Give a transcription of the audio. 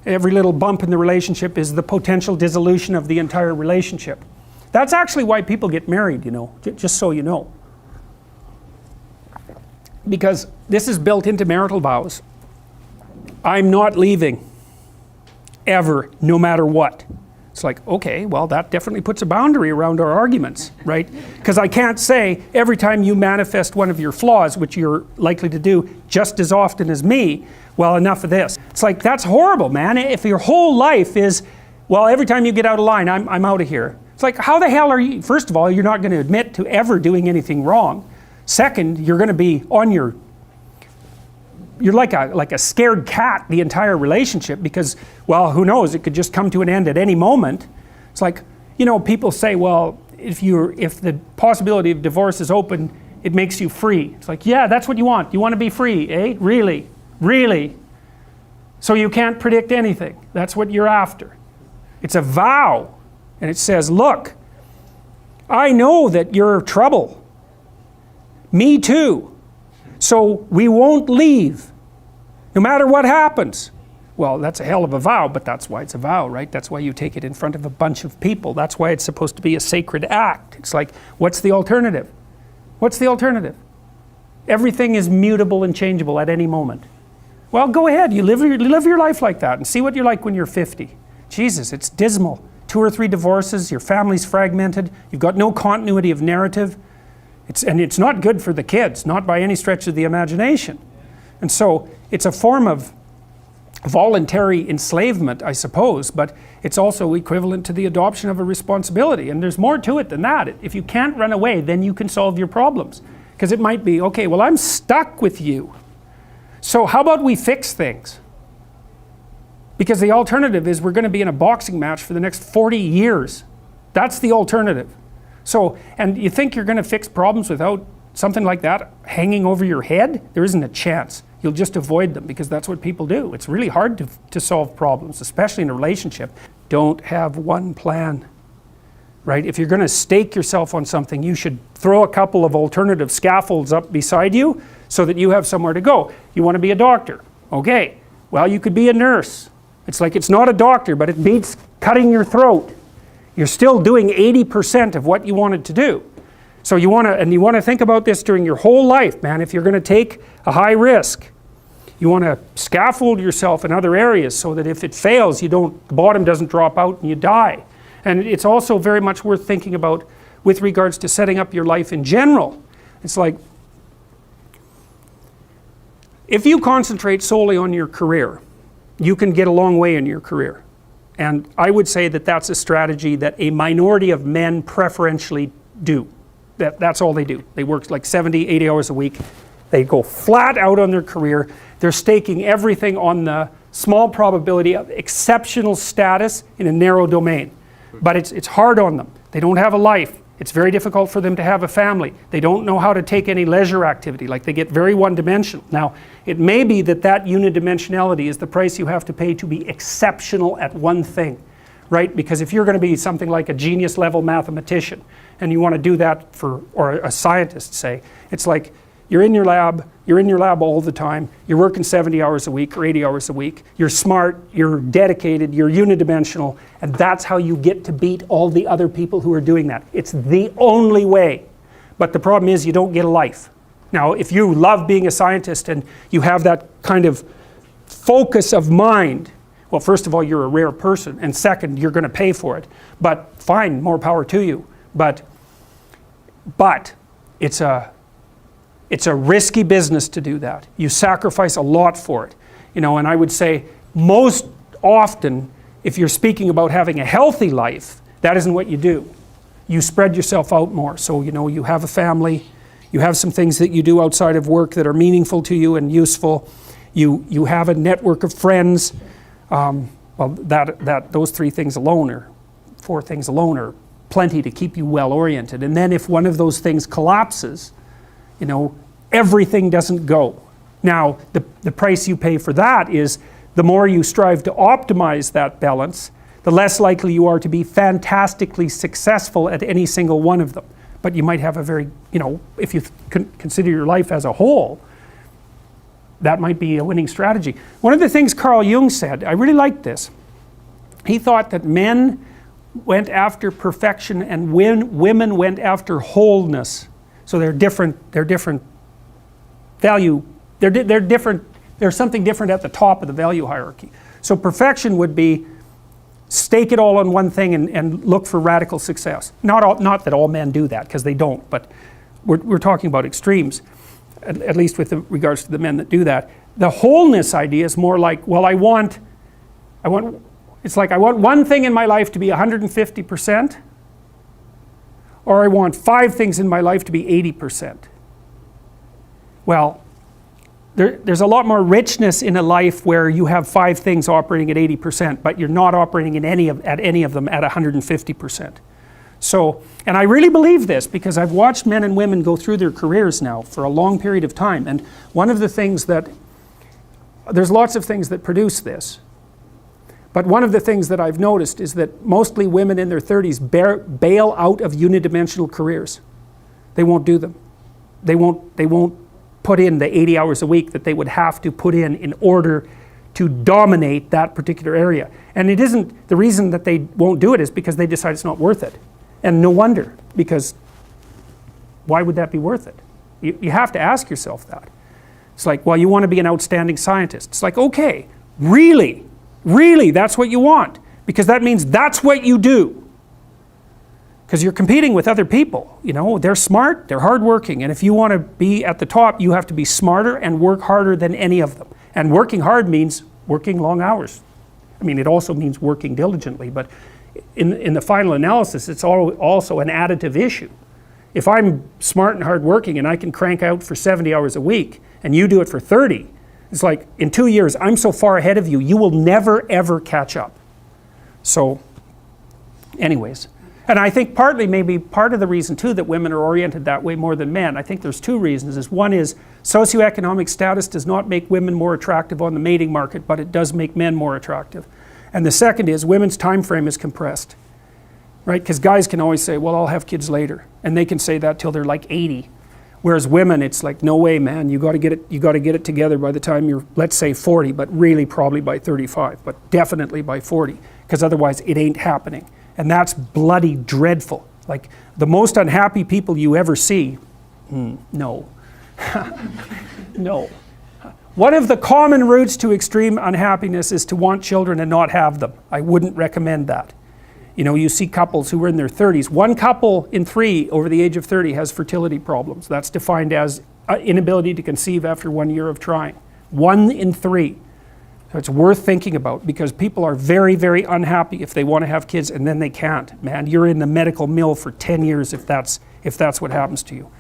Every little bump in the relationship is the potential dissolution of the entire relationship. That's actually why people get married, you know, just so you know. Because this is built into marital vows. I'm not leaving, ever, no matter what. It's like, okay, well, that definitely puts a boundary around our arguments, right? Because I can't say every time you manifest one of your flaws, which you're likely to do just as often as me, well, enough of this. It's like, that's horrible, man. If your whole life is, well, every time you get out of line, I'm out of here. It's like, how the hell are you? First of all, you're not going to admit to ever doing anything wrong. Second, you're going to be on your, you're like a scared cat the entire relationship because, well, who knows, it could just come to an end at any moment. It's like, you know, people say, well, if the possibility of divorce is open, it makes you free. It's like, yeah, that's what you want. You want to be free, eh? Really? Really? So you can't predict anything. That's what you're after. It's a vow. And it says, look, I know that you're trouble. Me too. So we won't leave, no matter what happens. Well, that's a hell of a vow, but that's why it's a vow, right? That's why you take it in front of a bunch of people. That's why it's supposed to be a sacred act. It's like, what's the alternative? What's the alternative? Everything is mutable and changeable at any moment. Well, go ahead, you live your life like that and see what you're like when you're 50. Jesus, it's dismal. 2 or 3 divorces, your family's fragmented, you've got no continuity of narrative. And it's not good for the kids, not by any stretch of the imagination. And so it's a form of voluntary enslavement, I suppose, but it's also equivalent to the adoption of a responsibility. And there's more to it than that. If you can't run away, then you can solve your problems. Because it might be, okay, well, I'm stuck with you. So how about we fix things? Because the alternative is we're going to be in a boxing match for the next 40 years. That's the alternative. So, and you think you're going to fix problems without something like that hanging over your head? There isn't a chance. You'll just avoid them because that's what people do. It's really hard to solve problems, especially in a relationship. Don't have one plan, right? If you're going to stake yourself on something, you should throw a couple of alternative scaffolds up beside you so that you have somewhere to go. You want to be a doctor. Okay, well, you could be a nurse. It's like it's not a doctor, but it beats cutting your throat. You're still doing 80% of what you wanted to do. So you want to think about this during your whole life, man. If you're going to take a high risk, you want to scaffold yourself in other areas so that if it fails, the bottom doesn't drop out and you die. And it's also very much worth thinking about with regards to setting up your life in general. It's like, if you concentrate solely on your career, you can get a long way in your career. And I would say that that's a strategy that a minority of men preferentially do. That's all they do. They work like 70, 80 hours a week. They go flat out on their career. They're staking everything on the small probability of exceptional status in a narrow domain. But it's hard on them. They don't have a life. It's very difficult for them to have a family. They don't know how to take any leisure activity. Like, they get very one-dimensional. Now, it may be that unidimensionality is the price you have to pay to be exceptional at one thing, right? Because if you're going to be something like a genius level mathematician and you want to do that or a scientist, say, it's like you're in your lab all the time, you're working 70 hours a week or 80 hours a week, you're smart, you're dedicated, you're unidimensional, and that's how you get to beat all the other people who are doing that. It's the only way. But the problem is you don't get a life. Now, if you love being a scientist and you have that kind of focus of mind, well, first of all, you're a rare person, and second, you're going to pay for it. But fine, more power to you. But it's a risky business to do that. You sacrifice a lot for it. You know, and I would say most often, if you're speaking about having a healthy life, that isn't what you do. You spread yourself out more. So, you know, you have a family, you have some things that you do outside of work that are meaningful to you and useful. You have a network of friends. Well, those 3 things alone, or 4 things alone, are plenty to keep you well oriented. And then if one of those things collapses, you know, everything doesn't go. Now, the price you pay for that is the more you strive to optimize that balance, the less likely you are to be fantastically successful at any single one of them. But you might have a very, you know, if you consider your life as a whole, that might be a winning strategy. One of the things Carl Jung said, I really liked this. He thought that men went after perfection and women went after wholeness. So they're different value, they're different, there's something different at the top of the value hierarchy. So perfection would be stake it all on one thing and look for radical success. Not that all men do that, because they don't, but we're talking about extremes, at least with regards to the men that do that. The wholeness idea is more like, well, it's like I want one thing in my life to be 150%, or I want 5 things in my life to be 80%. Well, there's a lot more richness in a life where you have 5 things operating at 80%, but you're not operating at any of them at 150%. So, and I really believe this because I've watched men and women go through their careers now for a long period of time, and one of the things that, there's lots of things that produce this, but one of the things that I've noticed is that mostly women in their 30s bail out of unidimensional careers. They won't do them. They won't put in the 80 hours a week that they would have to put in order to dominate that particular area. And it isn't, the reason that they won't do it is because they decide it's not worth it. And no wonder, because why would that be worth it? You have to ask yourself that. It's like, well, you want to be an outstanding scientist. It's like, okay, really, that's what you want, because that means that's what you do. Because you're competing with other people, you know, they're smart, they're hardworking, and if you want to be at the top, you have to be smarter and work harder than any of them. And working hard means working long hours. I mean, it also means working diligently, but in the final analysis, it's also an additive issue. If I'm smart and hardworking and I can crank out for 70 hours a week, and you do it for 30, it's like, in 2 years, I'm so far ahead of you, you will never ever catch up. So, anyways. And I think partly, maybe part of the reason too that women are oriented that way more than men, I think there's 2 reasons. One is socioeconomic status does not make women more attractive on the mating market, but it does make men more attractive. And the second is women's time frame is compressed, right? Because guys can always say, well, I'll have kids later, and they can say that till they're like 80. Whereas women, it's like, no way, man, you got to get it together by the time you're, let's say 40, but really probably by 35, but definitely by 40, because otherwise it ain't happening. And that's bloody dreadful. Like, the most unhappy people you ever see, no. No. One of the common routes to extreme unhappiness is to want children and not have them. I wouldn't recommend that. You know, you see couples who are in their 30s. 1 couple in 3 over the age of 30 has fertility problems. That's defined as inability to conceive after 1 year of trying. 1 in 3. So it's worth thinking about, because people are very, very unhappy if they want to have kids and then they can't. Man, you're in the medical mill for 10 years if that's what happens to you.